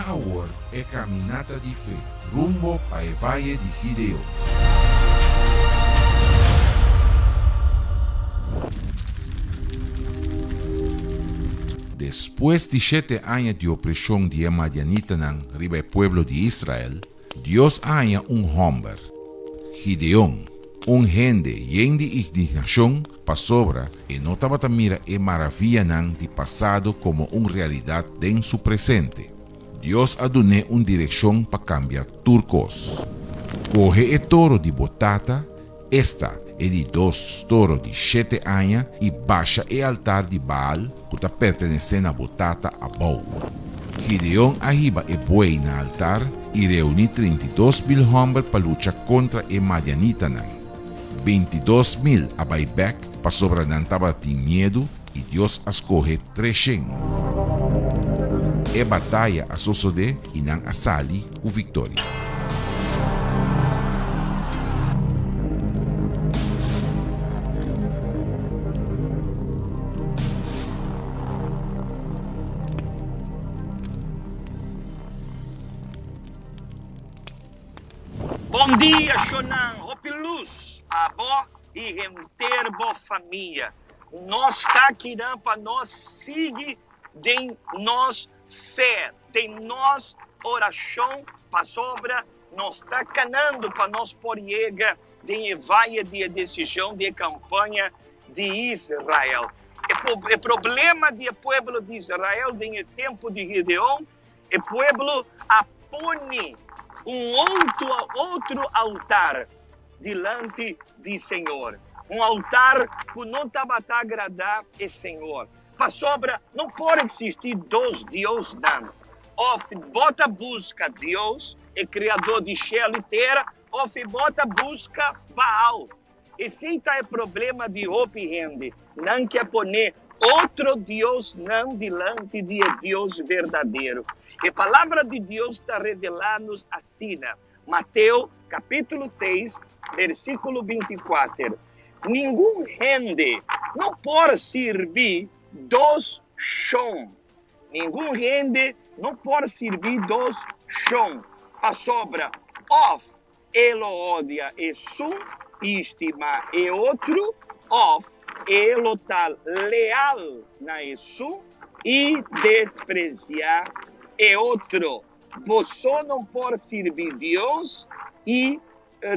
Na agora é caminhada de fé, rumbo para o Vale de Gideon. Después de 7 años de opresión de Madianita riba el pueblo de Israel, Dios haya un hombre, Gideón, un gente lleno de indignación para sobra y no estaba mira e maravilla de pasado como una realidad en su presente. Dios ha dado una dirección para cambiar turcos. Coge el toro de botata, esta é de 2 toros de 7 anos e baixa o altar de Baal, que está pertencendo a botata a Baal. Gideon arriba o boi na altar e reúne 32,000 homens para lutar contra o Madianita. 22,000 a buyback para sobra não estava de medo e Deus escolhe 300. É batalha a suceder e não a sali com vitória. Bom dia, Shonan, Hopilus, avó e inteira boa família. Nós está aqui para nós seguir de nós fé, de nós oração para sobra, nós está canando para nós poriegar de vaia de decisão de campanha de Israel. O problema do povo de Israel no tempo de Gideon, o povo apone outro altar diante do Senhor. Altar que não estava a agradar o Senhor. Para sobra, não pode existir dois deuses, não. Ou bota busca Deus, o Criador de céu e terra, ou bota busca Baal. Esse é o problema de Hope Rende. Não quer poner outro Deus não diante de Deus verdadeiro. E a palavra de Deus está revelando-nos assim, Mateus capítulo 6, versículo 24. Nenhum rende não pode servir dois chão. Nenhum rende não pode servir dois chão. A sobra, of, ele odia e e estima e outro, of, ele está leal na isso e desprezar e outro. Você não pode servir Deus e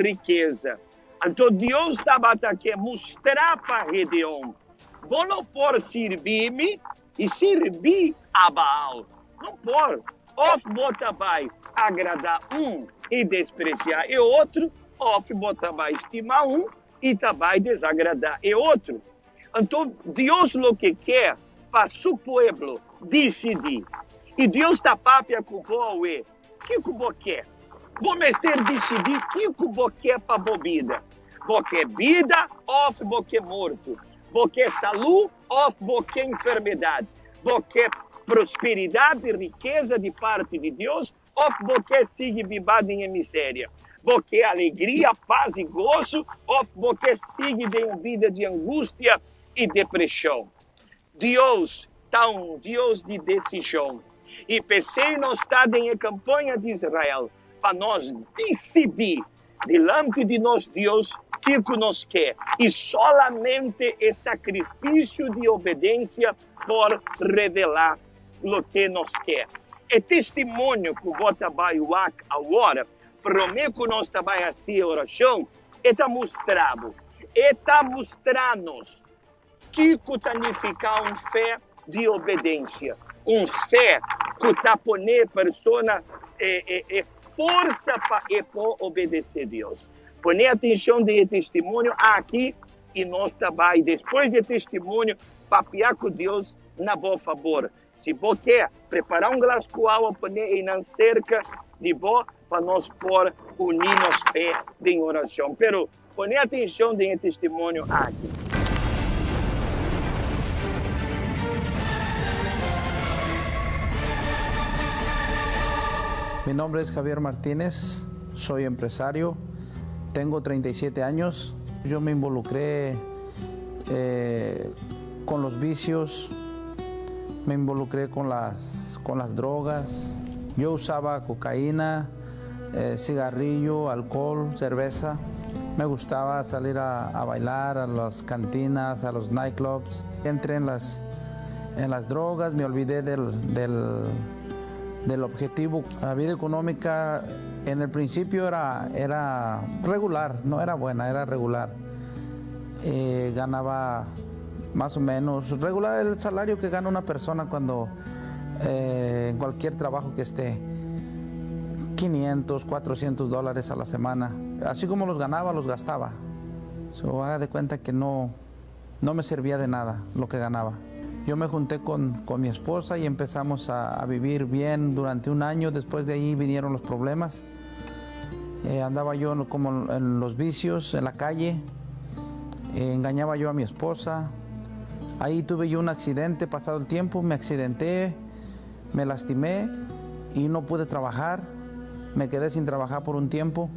riqueza. Então Deus estava aqui mostrar para Gideon: você não pode servir-me e servir a Baal. Não pode. Ou você vai agradar e desprezar e outro, ou você vai estimar e vai desagradar e outro. Então Deus o que quer para seu povo decidir. E Deus está papia com você. O que você quer? Vamos ter decidir o que você quer para a vida. Você quer vida ou você quer morto? Você quer saúde ou você quer enfermidade? Você quer prosperidade e riqueza de parte de Deus ou você quer seguir vivendo em miséria? Você quer alegria, paz e gozo ou você segue de uma vida de angústia e depressão? Deus está um Deus de decisão. E pensei nós está em campanha de Israel para nós decidir diante de nós Deus o que nós quer. E solamente o sacrifício de obediência por revelar o que nós quer. É testemunho que você vai agora, prometo que nós vai assim oração, está mostrando que significa uma fé de obediência. Uma fé que está pondo pessoa força para obedecer a Deus. Põe atenção de testemunho aqui e nós também, depois de testemunho, papiar com Deus na boa favor. Se você quer preparar um glass com água, põe na cerca de boa para nós por unir nos fé em oração. Pero põe atenção de testemunho aqui. Mi nombre es Javier Martínez, soy empresario, tengo 37 años. Yo me involucré con los vicios, me involucré con las drogas, Yo usaba cocaína, cigarrillo, alcohol, cerveza. Me gustaba salir a bailar a las cantinas, a los nightclubs. Entré en las drogas, me olvidé del objetivo. La vida económica en el principio era regular, no era buena, era regular. Ganaba más o menos regular el salario que gana una persona cuando en cualquier trabajo que esté, $500, $400 a la semana. Así como los ganaba, los gastaba. Haga de cuenta que no me servía de nada lo que ganaba. Yo me junté con mi esposa y empezamos a vivir bien durante un año. Después de ahí vinieron los problemas. Andaba yo como en los vicios, en la calle. Engañaba yo a mi esposa. Ahí tuve yo un accidente, pasado el tiempo, me accidenté, me lastimé y no pude trabajar. Me quedé sin trabajar por un tiempo.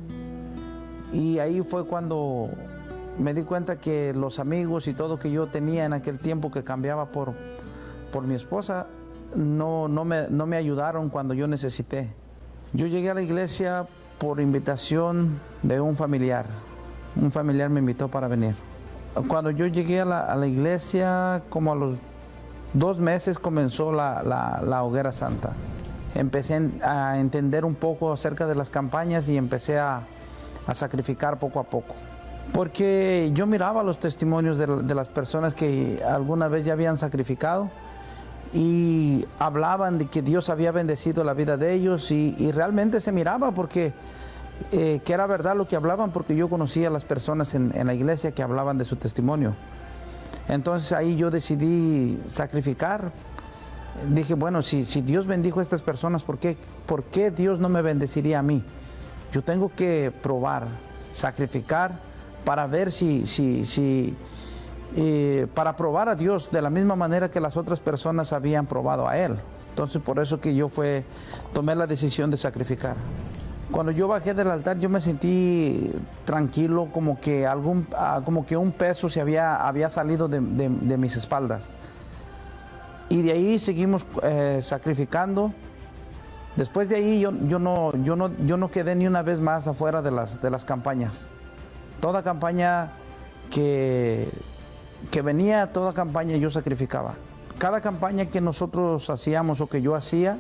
Y ahí fue cuando me di cuenta que los amigos y todo que yo tenía en aquel tiempo que cambiaba por mi esposa no me ayudaron cuando yo necesité. Yo llegué a la iglesia por invitación de un familiar. Un familiar me invitó para venir. Cuando yo llegué a la iglesia, como a los 2 meses comenzó la hoguera santa. Empecé a entender un poco acerca de las campañas y empecé a sacrificar poco a poco. Porque yo miraba los testimonios de las personas que alguna vez ya habían sacrificado y hablaban de que Dios había bendecido la vida de ellos y realmente se miraba porque que era verdad lo que hablaban, porque yo conocía a las personas en la iglesia que hablaban de su testimonio. Entonces ahí yo decidí sacrificar. Dije, bueno, si Dios bendijo a estas personas, ¿por qué Dios no me bendeciría a mí? Yo tengo que probar, sacrificar para ver para probar a Dios de la misma manera que las otras personas habían probado a Él. Entonces por eso que yo tomé la decisión de sacrificar. Cuando yo bajé del altar yo me sentí tranquilo, como que un peso se había salido de mis espaldas. Y de ahí seguimos sacrificando. Después de ahí yo no quedé ni una vez más afuera de las campañas. Toda campaña que venía, toda campaña yo sacrificaba. Cada campaña que nosotros hacíamos o que yo hacía,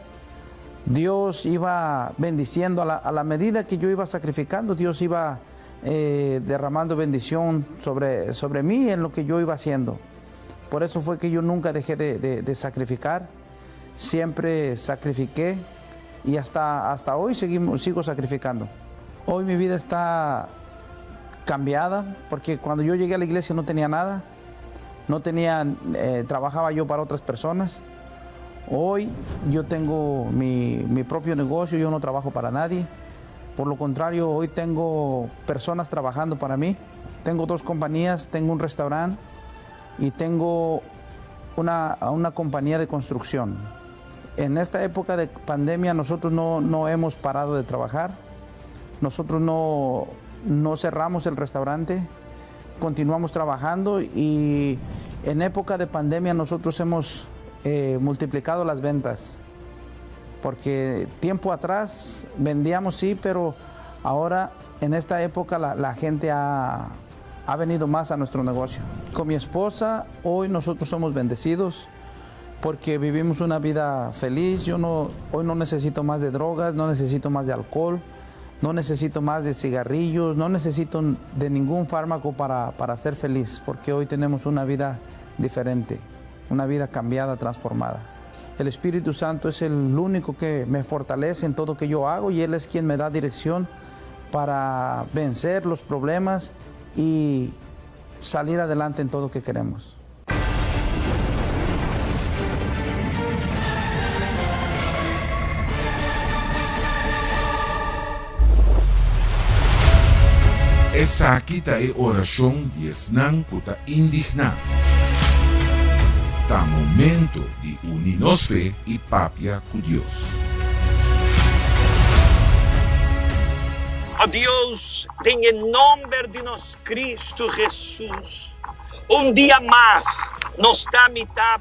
Dios iba bendiciendo a la medida que yo iba sacrificando. Dios iba derramando bendición sobre mí en lo que yo iba haciendo. Por eso fue que yo nunca dejé de sacrificar. Siempre sacrifiqué y hasta hoy sigo sacrificando. Hoy mi vida está cambiada porque cuando yo llegué a la iglesia no tenía nada. Trabajaba yo para otras personas. Hoy yo tengo mi propio negocio, yo no trabajo para nadie. Por lo contrario, hoy tengo personas trabajando para mí. Tengo 2 compañías, tengo un restaurante y tengo una compañía de construcción. En esta época de pandemia nosotros no hemos parado de trabajar. Nosotros no cerramos el restaurante, continuamos trabajando y en época de pandemia nosotros hemos multiplicado las ventas, porque tiempo atrás vendíamos sí, pero ahora en esta época la gente ha venido más a nuestro negocio. Con mi esposa hoy nosotros somos bendecidos porque vivimos una vida feliz. Hoy no necesito más de drogas, no necesito más de alcohol, no necesito más de cigarrillos, no necesito de ningún fármaco para ser feliz, porque hoy tenemos una vida diferente. Una vida cambiada, transformada. El Espíritu Santo es el único que me fortalece en todo que yo hago y Él es quien me da dirección para vencer los problemas y salir adelante en todo que queremos. Essa kita é oração de Esnan kuta indigna. Está momento de unirnos fe y papia con Dios. Ó Deus, em nome de nosso Cristo Jesus, um dia mais nos está mitad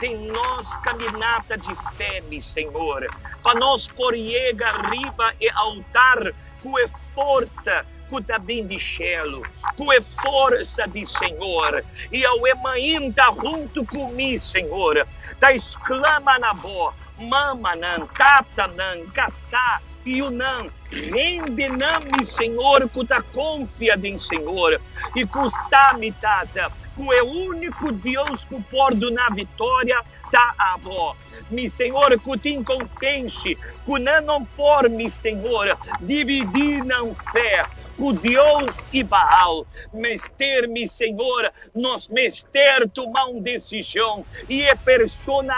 de nós caminhada de fé, meu Senhor, para nós por chegar arriba e altar com a força que também de cielo, com a força de Senhor, e ao ainda junto comigo, Senhor, tá exclama na boa, mama não, tata não, caçar, e o não, rende não, meu Senhor, que tá confiado em Senhor, e que sabe, tata, que é o único Deus que pode na vitória, tá avó. Mi Senhor, que tem consciência, que não por, mi Senhor, dividir não fé, com Deus e Baal, mester, mi Senhor, nós mester tomar uma decisão, e a persona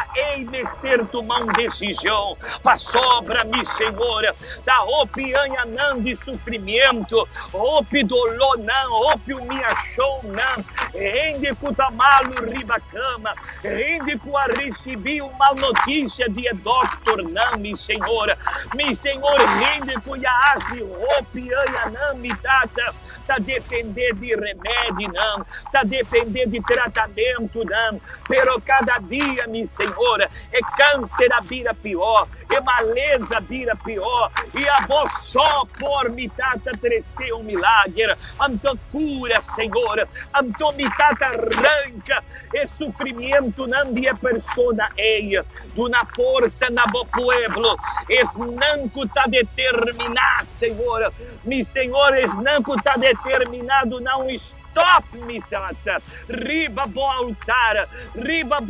mester tomar uma decisão, para sobra, mi Senhor, da opianha não de sofrimento, opi dolor não, opi humilhação não, rende com o malo riba cama, rende com a receber uma notícia de doctor não, mi Senhor, rende com a opianha não, mi tata, tá depender de remédio não, tá depender de tratamento não, pero cada dia, mi Senhor, é câncer a vira pior, é maleza vira pior, e a voz só por mi tata crescer um milagre, então cura, Senhor, então mi tata arranca esse sofrimento não de a persona eia, de uma força na bo pueblo, es não que tá determinado, Senhor, mi Senhor, es não que tá determinado, não stop, mi tata, riba bo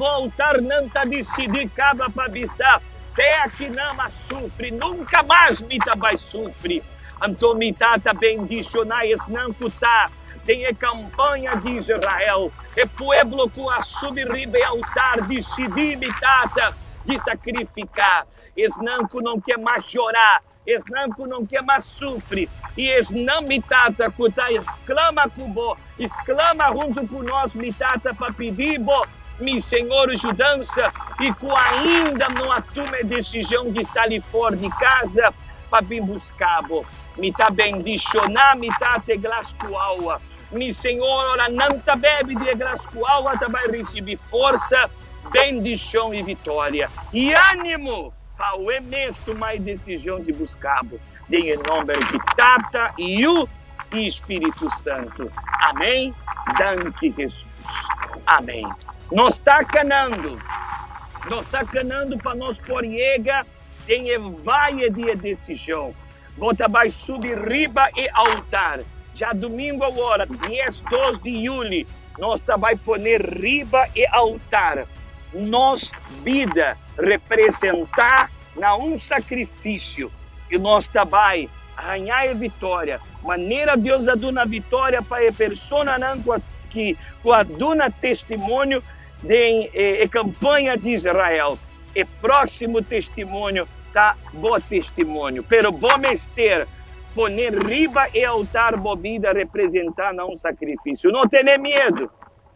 altar não tá decidido, acaba para avisar, até que não sofre, nunca mais mi tá vai sofrer, então mi tata bendicionar, es não que tá, tem a campanha de Israel, é pueblo que a subir riba e altar, decidir, mi tata, de sacrificar, es não quer mais chorar, es não quer mais sofrer, e es não mi tata que tá exclama com bo, exclama junto com nós, mi tata, para pedir bo, mi Senhor, ajudança, e que ainda não toma a decisão de sair fora de casa, para vir buscar bo, mi tá bendicionar, mi tata glascoaua, mi Senhor, ora não tá bebe de glascoaua, tá vai receber força, bendição e vitória. E ânimo para o mesmo mais decisão de buscar-lo. Em nome de Tata e o Espírito Santo. Amém? Danke Jesus. Amém. Nós está canando para nós por chegar em vale de decisão. Bota vai subir riba e altar. Já domingo agora, 12 de julho, nós vai pôr riba e altar. Nós vida representar na um sacrifício e nós também ganhar a vitória. Maneira Deus aduna vitória para a pessoa que aduna testemunho de campanha de Israel. E próximo testemunho tá bom testemunho. Pero bom mester poner riba e altar bobida representar na um sacrifício. Não tenha medo.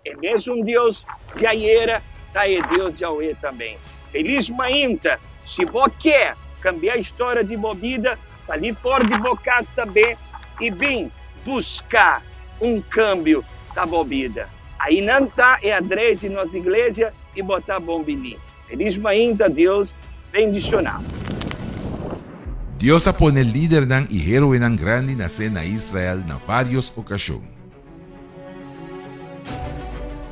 É mesmo Deus de ayer. É Deus de Yahweh também. Feliz mainta, se você quer cambiar a história de bobida, sair fora de bocas também e vir buscar um câmbio da bobida. Aí não está é adresse de nossa igreja e botar bombilim. Feliz mainta, Deus bendicionar. Deus a pone líder nan e héroe nan grande na cena Israel na várias ocasiões.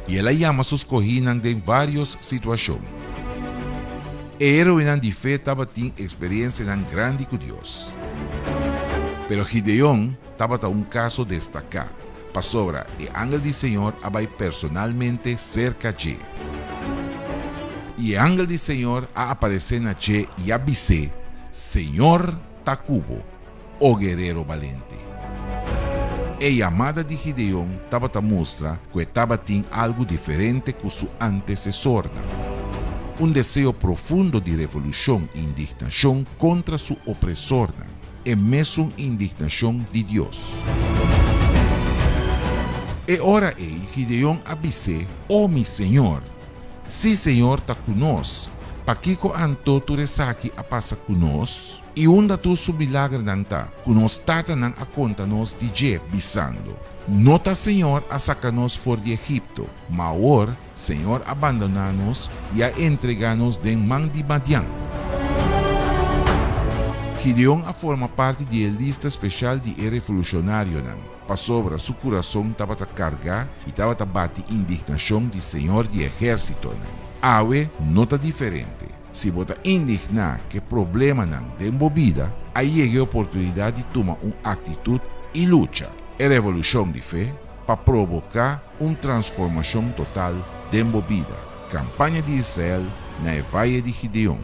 E ela chama seus corrinas de várias situações. Héroe de fé estava tendo experiência grande com Deus. Pero Gideon estava um caso destacar. Para sobra, o ángel do Senhor vai personalmente cerca de. E o ángel do Senhor a aparecer na che e avise, Senhor Tacubo, o guerreiro valente. A chamada de Gideon estava a mostrar que estava tendo algo diferente com seu antecessor. Desejo profundo de revolução e indignação contra seu opressor. E mesmo indignação de Deus. E ora Gideon avise, mi Senhor, se Senhor está conosco, para que anto tu resaki a passa conosco? E tu su milagre nanta, que nos tata nang a conta nos DJ bisando. Nota Senhor a sacanos for de Egipto, maor Senhor abandonanos e a entreganos den man de Madian. Gideon a forma parte de lista especial de revolucionário para sobre su coração estava a cargar e estava a bater indignação de Senhor de exército. Awe nota diferente. Se você indignar que problema de movida, aí é a oportunidade de tomar uma atitude e luta. É revolução de fé para provocar uma transformação total de movida. Campanha de Israel na Vale de Gideon.